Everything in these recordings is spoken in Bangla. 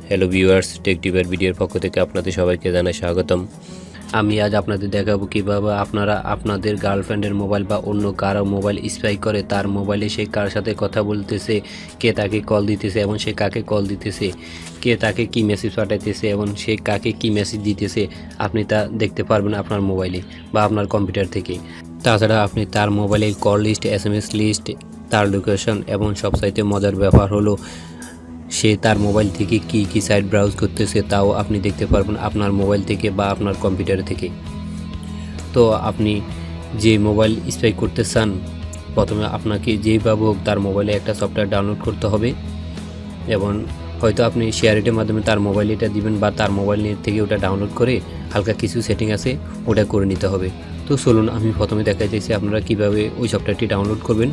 হ্যালো ভিউয়ার্স, টেকটিভার ভিডিওর পক্ষ থেকে আপনাদের সবাইকে জানাই স্বাগতম। আমি আজ আপনাদের দেখাবো কিভাবে আপনারা আপনাদের গার্লফ্রেন্ডের মোবাইল বা অন্য কারো মোবাইল স্পাই করে তার মোবাইলে সে কার সাথে কথা বলতেছে, কে তাকে কল দিতেছে এবং সে কাকে কল দিতেছে, কে তাকে কি মেসেজ পাঠাইতেছে এবং সে কাকে কি মেসেজ দিতেছে আপনি তা দেখতে পারবেন আপনার মোবাইলে বা আপনার কম্পিউটার থেকে। তাছাড়া আপনি তার মোবাইলের কল লিস্ট, SMS লিস্ট, তার লোকেশন এবং সবচাইতে মজার ব্যাপার হলো সে তার মোবাইল থেকে কি সাইট ব্রাউজ করতেছে তাও আপনি দেখতে পারবেন আপনার মোবাইল থেকে বা আপনার কম্পিউটার থেকে। তো আপনি যে মোবাইল স্পাই করতে চান, প্রথমে আপনাকে যেইভাবে হোক তার মোবাইলে একটা সফটওয়্যার ডাউনলোড করতে হবে এবং হয়তো আপনি শেয়ারিটের মাধ্যমে তার মোবাইলে এটা দিবেন বা তার মোবাইল থেকে ওটা ডাউনলোড করে হালকা কিছু সেটিং আছে ওটা করে নিতে হবে। তো চলুন আমি প্রথমে দেখাইতেছি আপনারা কীভাবে ওই সফটওয়্যারটি ডাউনলোড করবেন।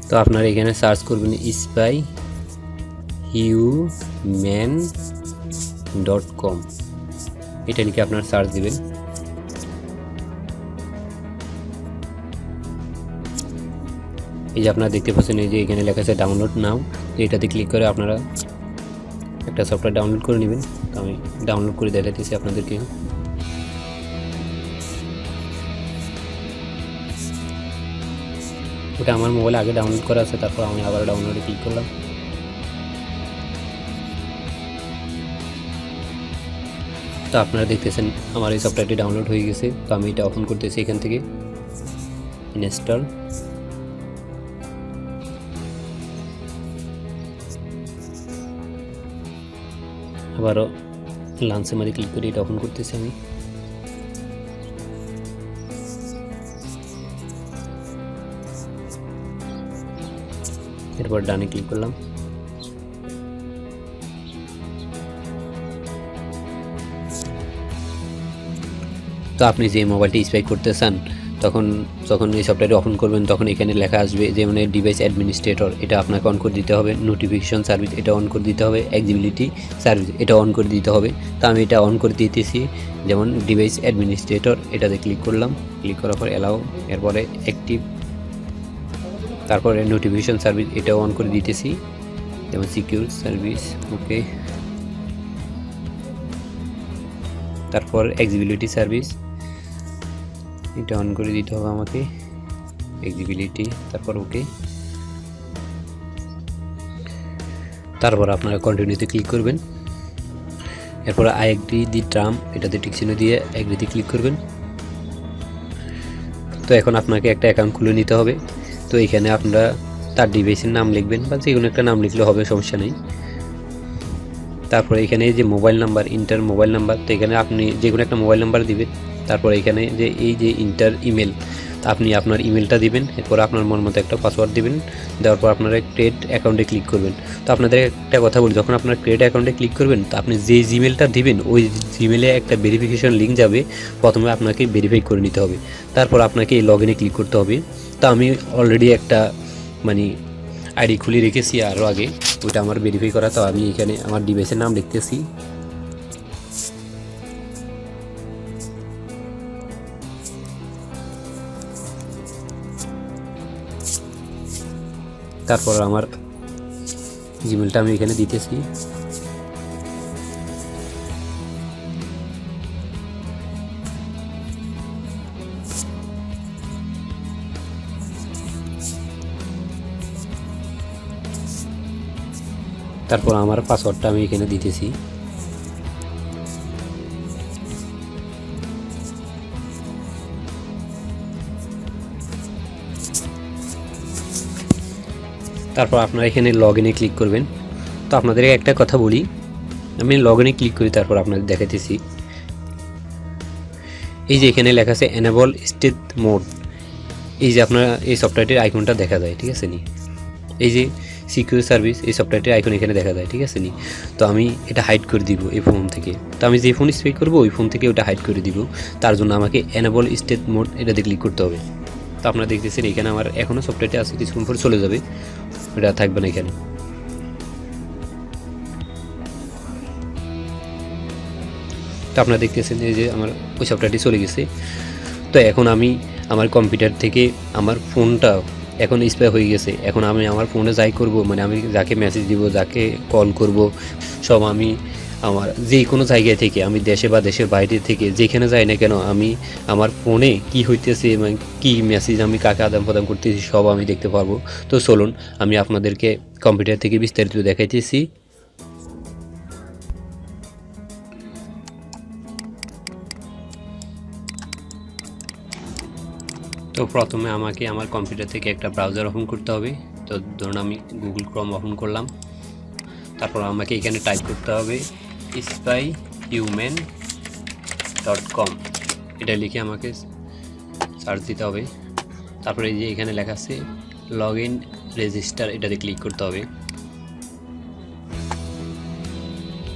তো আপনারা এখানে সার্চ করবেন spyhuman.com, এটা লিখে আপনারা সার্চ দিবেন। এই যে আপনারা দেখতে পাচ্ছেন এই যে এখানে লেখা আছে ডাউনলোড নাও, তো এটাতে ক্লিক করে আপনারা একটা সফটওয়্যার ডাউনলোড করে নেবেন। তো আমি ডাউনলোড করে দেখাতেছি আপনাদেরকে। ওটা আমার মোবাইলে আগে ডাউনলোড করা আছে, তারপর আমি আবার ডাউনলোডে ক্লিক করলাম। তো আপনারা দেখতেছেন আমার এই সফটওয়্যারটি ডাউনলোড হয়ে গেছে। তো আমি এটা ওপেন করতেছি এখান থেকে, ইনস্টল। আবারও লাঞ্চের মধ্যে ক্লিক করে এটা ওপেন করতেছি আমি। এরপর ডানে ক্লিক করলাম। তো আপনি যে মোবাইলটি স্পাই করতে চান যখন এই সফটওয়্যারটি ওপেন করবেন তখন এখানে লেখা আসবে যে মানে ডিভাইস অ্যাডমিনিস্ট্রেটর, এটা আপনাকে অন করে দিতে হবে। নোটিফিকেশন সার্ভিস এটা অন করে দিতে হবে। অ্যাক্সেসিবিলিটি সার্ভিস এটা অন করে দিতে হবে। তো আমি এটা অন করে দিতেছি। যেমন ডিভাইস অ্যাডমিনিস্ট্রেটর এটাতে ক্লিক করলাম, ক্লিক করার পর অ্যালাউ, এরপরে অ্যাক্টিভ, তারপরে নোটিফিকেশন সার্ভিস এটাও অন করে দিতেছি। যেমন সিকিউর সার্ভিস, ওকে। তারপর অ্যাক্সেসিবিলিটি সার্ভিস এটা অন করে দিতে হবে আমাকে, অ্যাক্সেসিবিলিটি, তারপর ওকে। তারপর আপনারা কন্টিনিউতে ক্লিক করবেন। এরপর আই এগ্রি দি টার্ম এটাতে টিক চিহ্ন দিয়ে এগ্রিতে ক্লিক করবেন। তো এখন আপনাকে একটা অ্যাকাউন্ট খুলে নিতে হবে। তো এখানে আপনারা তার ডিভাইসের নাম লিখবেন বা যে কোনো একটা নাম লিখলে হবে, সমস্যা নেই। তারপরে এখানে যে mobile number, inter mobile number, তো এখানে আপনি যে কোনো একটা মোবাইল নাম্বার দিবেন। তারপর এখানে যে এই যে ইন্টার ইমেল, তা আপনি আপনার ইমেলটা দিবেন। এরপর আপনার মন মতো একটা পাসওয়ার্ড দিবেন। দেওয়ার পর আপনারা ক্রিয়েট অ্যাকাউন্টে ক্লিক করবেন। তো আপনাদের একটা কথা বলি, যখন আপনার ক্রিয়েট অ্যাকাউন্টে ক্লিক করবেন তো আপনি যে জিমেলটা দিবেন ওই জিমেলে একটা ভেরিফিকেশন লিঙ্ক যাবে। প্রথমে আপনাকে ভেরিফাই করে নিতে হবে, তারপর আপনাকে এই লগ ইনে ক্লিক করতে হবে। তো আমি অলরেডি একটা মানে আইডি খুলে রেখেছি আরও আগে, ওটা আমার ভেরিফাই করা। তো আমি এখানে আমার ডিভাইসের নাম লিখতেছি। তারপর আমার জিমেলটা আমি এখানে দিতেছি। তারপর আমার পাসওয়ার্ডটা আমি এখানে দিতেছি। তারপর আপনারা এখানে লগ ইনে ক্লিক করবেন। তো আপনাদের একটা কথা বলি, আমি লগ ইনে ক্লিক করি, তারপর আপনাদের দেখাতেছি। এই যে এখানে লেখা আছে এনেবল স্টেট মোড, এই যে আপনার এই সফটওয়্যারটির আইকনটা দেখা যায়, ঠিক আছে নি। এই যে সিকিউর সার্ভিস এই সফটওয়্যারটির আইকন এখানে দেখা যায়, ঠিক আছে নি। তো আমি এটা হাইড করে দিব এই ফোন থেকে। তো আমি যে ফোন স্পেক করবো ওই ফোন থেকে ওটা হাইড করে দিব। তার জন্য আমাকে এনেবল স্টেট মোড এটাতে ক্লিক করতে হবে। তো আপনারা দেখতেছেন এখানে আমার এখনও সফটওয়্যারটি আছে, কিছুক্ষণ পরে চলে যাবে, এটা থাকবে না এখানে। তো আপনারা দেখতেছেন এই যে আমার ওই সফটওয়্যারটি চলে গেছে। তো এখন আমি আমার কম্পিউটার থেকে আমার ফোনটা এখন স্প্রে হয়ে গেছে। এখন আমি আমার ফোনে যাই করব, মানে আমি যাকে মেসেজ দিব, যাকে কল করব, সব আমি আমার যে কোনো জায়গায় থেকে, আমি দেশে বা দেশের বাইরে থেকে যেখানে যাই না কেন, আমি আমার ফোনে কি হইতেছে, মানে কি মেসেজ আমি কাকে আদান প্রদান করতেছি সব আমি দেখতে পারবো। তো চলুন আমি আপনাদেরকে কম্পিউটার থেকে বিস্তারিত দেখাইতেছি। তো প্রথমে আমাকে আমার কম্পিউটার থেকে একটা ব্রাউজার ওপেন করতে হবে। তো ধরুন আমি গুগল ক্রোম ওপেন করলাম। তারপর আমাকে এখানে টাইপ করতে হবে spyhuman.com, এটা লিখে আমাকে সার্চ দিতে হবে। তারপরে এই যে এখানে লেখা আছে লগ ইন রেজিস্টার, এটাতে ক্লিক করতে হবে।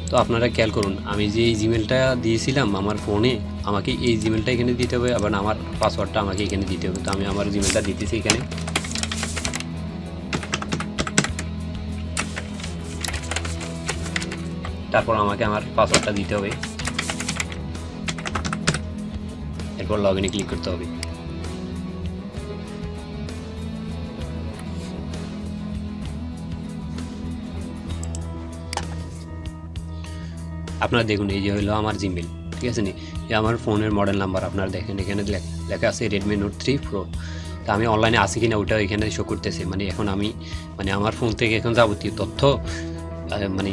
তো আপনারা খেয়াল করুন, আমি যে এই জিমেলটা দিয়েছিলাম আমার ফোনে, আমাকে এই জিমেলটা এখানে দিতে হবে, আবার আমার পাসওয়ার্ডটা আমাকে এখানে দিতে হবে। তো আমি আমার জিমেলটা দিতেছি এখানে। তারপর আমাকে আমার পাসওয়ার্ডটা দিতে হবে, এরপর লগ ইনে ক্লিক করতে হবে। আপনারা দেখুন এই যে হলো আমার জিমেল, ঠিক আছে নি, এই আমার ফোনের মডেল নাম্বার আপনারা দেখেন এখানে লেখা আছে Redmi Note 3 Pro। তা আমি অনলাইনে আসি কিনা ওটা এখানে শো করতেছে। মানে এখন আমি মানে আমার ফোন থেকে এখন যাবতীয় তথ্য মানে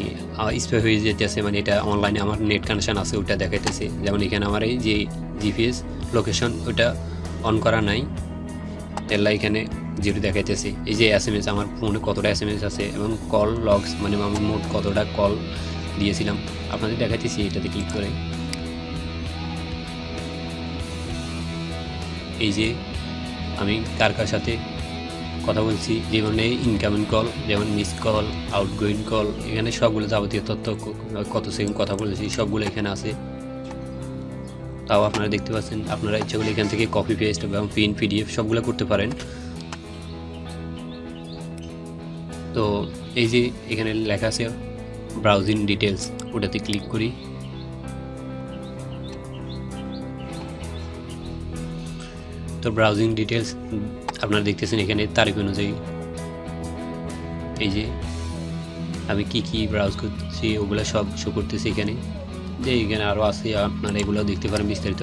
স্প্রে হয়ে যেতেছে। মানে এটা অনলাইনে আমার নেট কানেকশান আছে ওটা দেখাইতেছে। যেমন এখানে আমার এই যে জিপিএস লোকেশন ওটা অন করা নাই, এলা এখানে জিরো দেখাইতেছে। এই যে SMS আমার ফোনে কতটা SMS আছে এবং কল লগস, মানে আমি মোট কতটা কল দিয়েছিলাম আপনাদের দেখাইতেছি এটাতে ক্লিক করে। এই যে আমি কার কার সাথে কথা বলছি, যেমন ইনকামিং কল, যেমন মিস কল, আউটগোয়িং কল, এখানে সবগুলো যাবতীয় তথ্য, কত সেকেন্ড কথা বলেছি সবগুলো এখানে আছে। তাও আপনারা দেখতে পাচ্ছেন। আপনারা ইচ্ছা করলে এখান থেকে কপি পেস্ট এবং প্রিন্ট PDF সবগুলো করতে পারেন। তো এই যে এখানে লেখা আছে ব্রাউজিং ডিটেলস, ওটাতে ক্লিক করি। তো ব্রাউজিং ডিটেলস আপনারা দেখতেছেন এখানে তারিখ অনুযায়ী এই যে আমি কি ব্রাউজ করছি ওগুলো সব শো করতেছি এখানে। যে এখানে আরও আছে, আপনারা এগুলো দেখতে পারেন বিস্তারিত,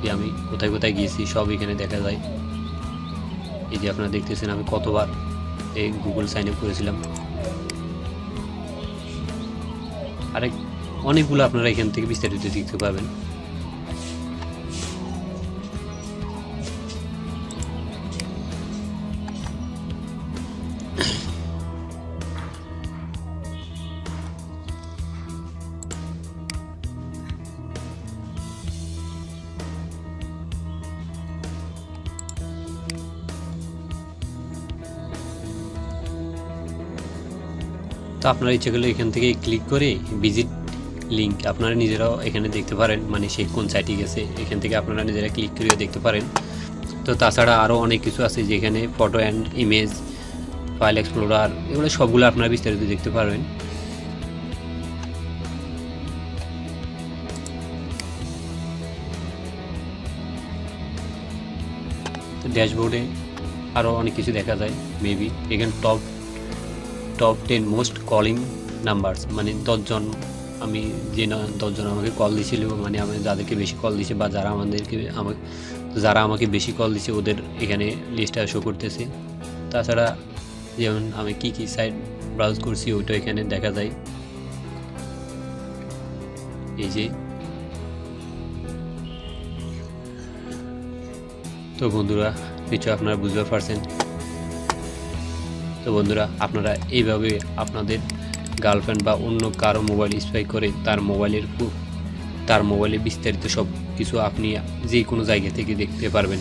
যে আমি কোথায় কোথায় গিয়েছি সব এখানে দেখা যায়। এই যে আপনারা দেখতেছেন আমি কতবার এই গুগল সাইন আপ করেছিলাম, আরেক অনেকগুলো আপনারা এখান থেকে বিস্তারিত দেখতে পাবেন। তো আপনারা ইচ্ছে করলে এখান থেকে ক্লিক করে ভিজিট লিঙ্ক আপনারা নিজেরাও এখানে দেখতে পারেন, মানে সে কোন সাইটে গেছে এখান থেকে আপনারা নিজেরা ক্লিক করেও দেখতে পারেন। তো তাছাড়া আরও অনেক কিছু আছে যেখানে photo and image, file explorer, এগুলো সবগুলো আপনারা বিস্তারিত দেখতে পারবেন। তো ড্যাশবোর্ডে আরও অনেক কিছু দেখা যায় মেবি। এখানে টপ 10 মোস্ট কলিং নাম্বারস, মানে 10 জন আমি যে 10 জন আমাকে কল দিয়েছিল, মানে আমি যাদেরকে বেশি কল দিয়েছে বা যারা আমাকে বেশি কল দিয়েছে ওদের এখানে লিস্টটা শো করতেছে। তাছাড়া যেমন আমি কি সাইট ব্রাউজ করছি ওইটা এখানে দেখা যায়। এই যে তো বন্ধুরা নিশ্চয় আপনারা বুঝতে পারছেন। তো বন্ধুরা আপনারা এইভাবে আপনাদের গার্লফ্রেন্ড বা অন্য কারো মোবাইল স্পাই করে তার মোবাইলে বিস্তারিত সব কিছু আপনি যে কোনো জায়গা থেকে দেখতে পারবেন।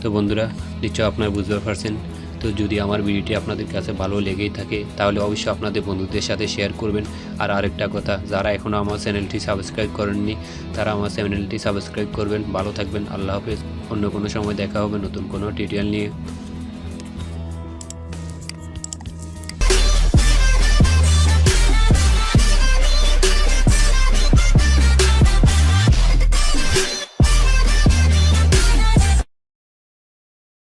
তো বন্ধুরা নিশ্চয় আপনারা বুঝতে পারছেন। তো যদি আমার ভিডিওটি আপনাদের কাছে ভালো লেগেই থাকে তাহলে অবশ্যই আপনাদের বন্ধুদের সাথে শেয়ার করবেন। আর আরেকটা কথা, যারা এখনও আমার চ্যানেলটি সাবস্ক্রাইব করেননি তারা আমার চ্যানেলটি সাবস্ক্রাইব করবেন। ভালো থাকবেন, আল্লাহ হাফেজ। অন্য কোনো সময় দেখা হবে নতুন কোনো টিউটোরিয়াল নিয়ে।